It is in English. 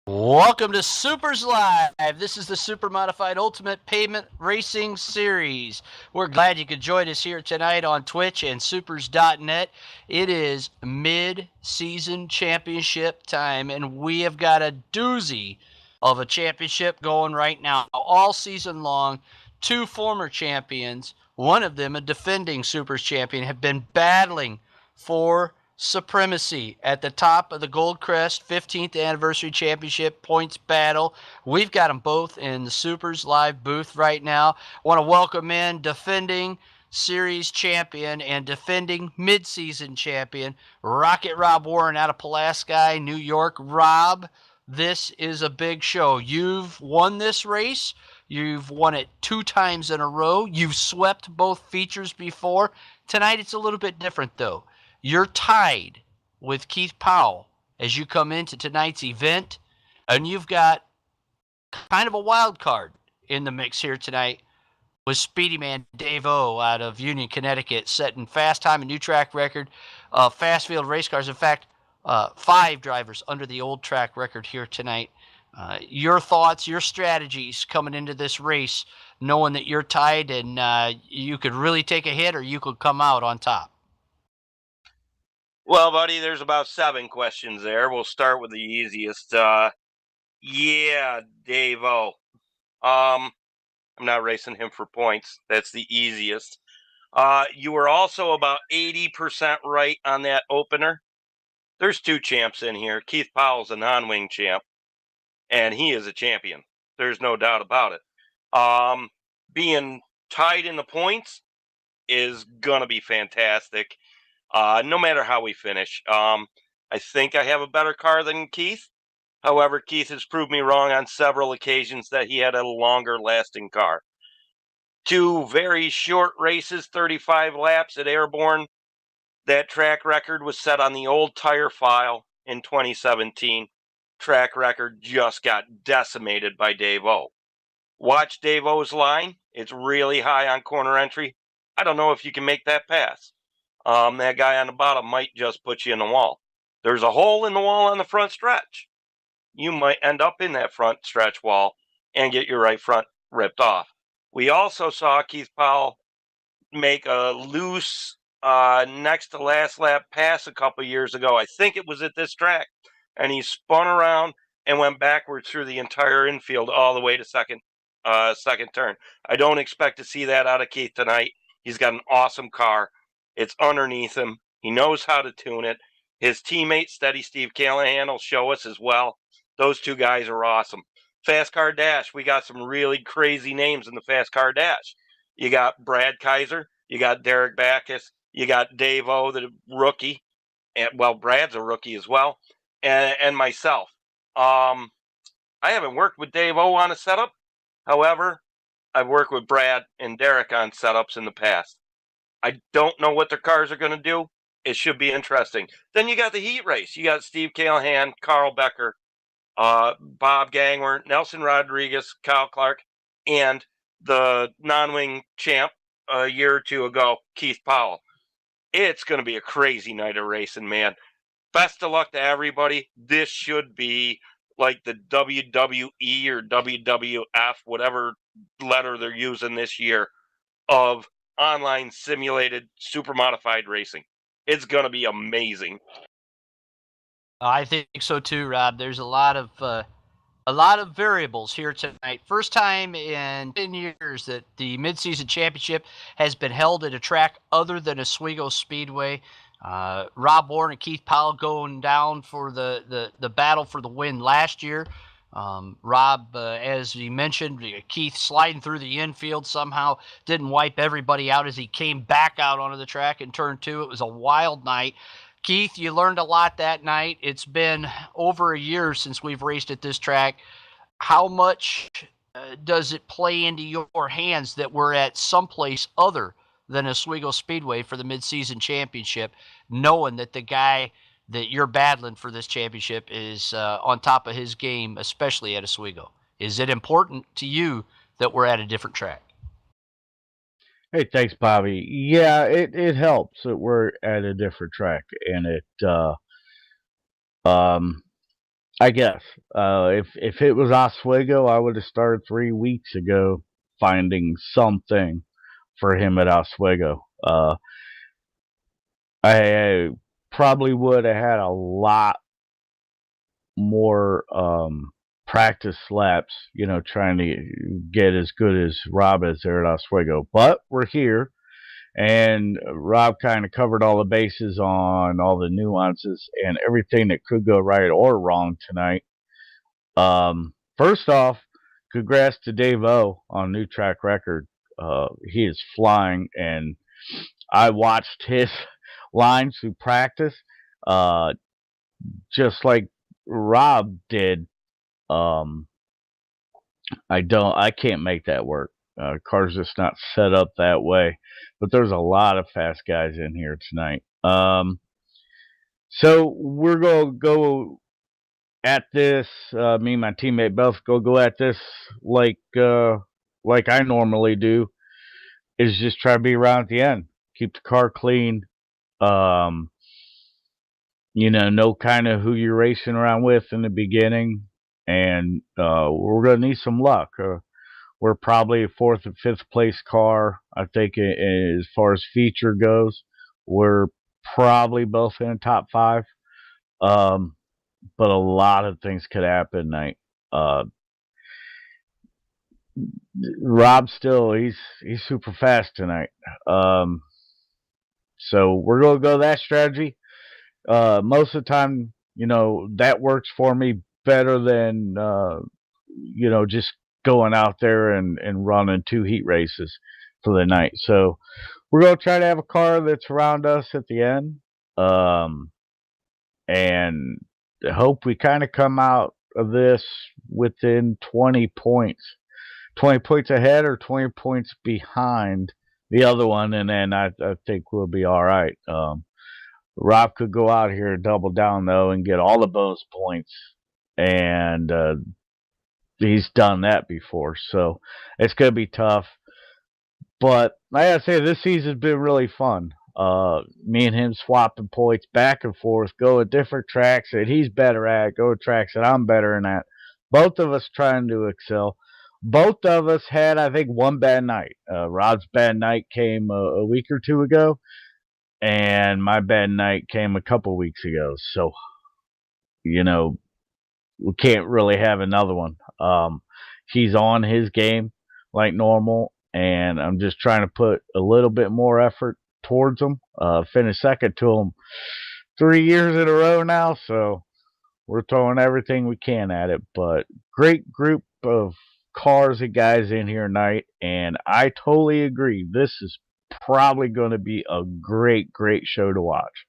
Welcome to SUPRS Live. This is the Supermodified Ultimate Pavement Racing Series. We're glad you could join us here tonight on Twitch and supers.net. It is mid-season championship time, and we have got a doozy of a championship going right now all season long. Two former champions, one of them a defending SUPRS champion, have been battling for supremacy at the top of the Gold Crest 15th Anniversary Championship points battle. We've got them both in the SUPRS Live booth right now. I want to welcome in defending series champion and defending midseason champion, Rocket Rob Warren out of Pulaski, New York. Rob, this is a big show. You've won this race. You've won it 2 times in a row. You've swept both features before. Tonight it's a little bit different, though. You're tied with Keith Powell as you come into tonight's event, and you've got kind of a wild card in the mix here tonight with Speedy Man Dave O out of Union, Connecticut, setting fast time and new track record, fast field race cars. In fact, 5 drivers under the old track record here tonight. Your thoughts, your strategies coming into this race, knowing that you're tied and you could really take a hit or you could come out on top. Well, buddy, there's about 7 questions there. We'll start with the easiest. Yeah, Dave-O. I'm not racing him for points. That's the easiest. You were also about 80% right on that opener. There's 2 champs in here. Keith Powell's a non-wing champ, and he is a champion. There's no doubt about it. Being tied in the points is going to be fantastic. No matter how we finish. I think I have a better car than Keith. However, Keith has proved me wrong on several occasions that he had a longer lasting car. 2 very short races, 35 laps at Airborne. That track record was set on the old tire file in 2017. Track record just got decimated by Dave O. Watch Dave O's line. It's really high on corner entry. I don't know if you can make that pass. That guy on the bottom might just put you in the wall. There's a hole in the wall on the front stretch. You might end up in that front stretch wall and get your right front ripped off. We also saw Keith Powell make a loose next to last lap pass a couple years ago. I think it was at this track. And he spun around and went backwards through the entire infield all the way to second turn. I don't expect to see that out of Keith tonight. He's got an awesome car. It's underneath him. He knows how to tune it. His teammate, Steady Steve Callahan, will show us as well. Those 2 guys are awesome. Fast Car Dash, we got some really crazy names in the Fast Car Dash. You got Brad Kaiser. You got Derek Backus. You got Dave O, the rookie. And, well, Brad's a rookie as well. And myself. I haven't worked with Dave O on a setup. However, I've worked with Brad and Derek on setups in the past. I don't know what their cars are going to do. It should be interesting. Then you got the heat race. You got Steve Callahan, Carl Becker, Bob Gangwer, Nelson Rodriguez, Kyle Clark, and the non-wing champ a year or 2 ago, Keith Powell. It's going to be a crazy night of racing, man. Best of luck to everybody. This should be like the WWE or WWF, whatever letter they're using this year, of online simulated super modified racing. It's going to be amazing. I think so too, Rob. There's a lot of variables here tonight. First time in 10 years that the midseason championship has been held at a track other than Oswego Speedway. Rob Warren and Keith Powell going down for the battle for the win last year. Rob, as he mentioned, Keith sliding through the infield somehow didn't wipe everybody out as he came back out onto the track in turn 2. It was a wild night. Keith, you learned a lot that night. It's been over a year since we've raced at this track. How much does it play into your hands that we're at someplace other than Oswego Speedway for the midseason championship, knowing that the guy that you're battling for this championship is on top of his game, especially at Oswego? Is it important to you that we're at a different track? Hey, thanks, Bobby. Yeah, it helps that we're at a different track, and it I guess. If it was Oswego, I would have started 3 weeks ago finding something for him at Oswego. I probably would have had a lot more practice laps, trying to get as good as Rob is there at Oswego. But we're here, and Rob kind of covered all the bases on all the nuances and everything that could go right or wrong tonight. First off, congrats to Dave O on new track record. He is flying, and I watched his lines through practice, uh, just like Rob did. Um, I can't make that work. Car's just not set up that way. But there's a lot of fast guys in here tonight. So we're gonna go at this. Me and my teammate both go at this like I normally do. Is just try to be around at the end, keep the car clean. Um, know kind of who you're racing around with in the beginning, and we're gonna need some luck. We're probably a fourth and fifth place car. I think as far as feature goes, we're probably both in the top five. But a lot of things could happen tonight. Rob still he's super fast tonight. So we're gonna go that strategy. Most of the time, that works for me better than just going out there and running 2 heat races for the night. So we're gonna try to have a car that's around us at the end, and hope we kind of come out of this within 20 points. 20 points ahead or 20 points behind the other one, and then I think we'll be all right. Rob could go out here and double down, though, and get all the bonus points, and he's done that before, so it's going to be tough. But like I say, this season's been really fun. Me and him swapping points back and forth, go at different tracks that he's better at, go to tracks that I'm better at. Both of us trying to excel. Both of us had, I think, one bad night. Rob's bad night came a week or two ago, and my bad night came a couple weeks ago. So, we can't really have another one. He's on his game like normal, and I'm just trying to put a little bit more effort towards him. Finished second to him 3 years in a row now, so we're throwing everything we can at it. But great group of cars and guys in here tonight, and I totally agree. This is probably going to be a great show to watch.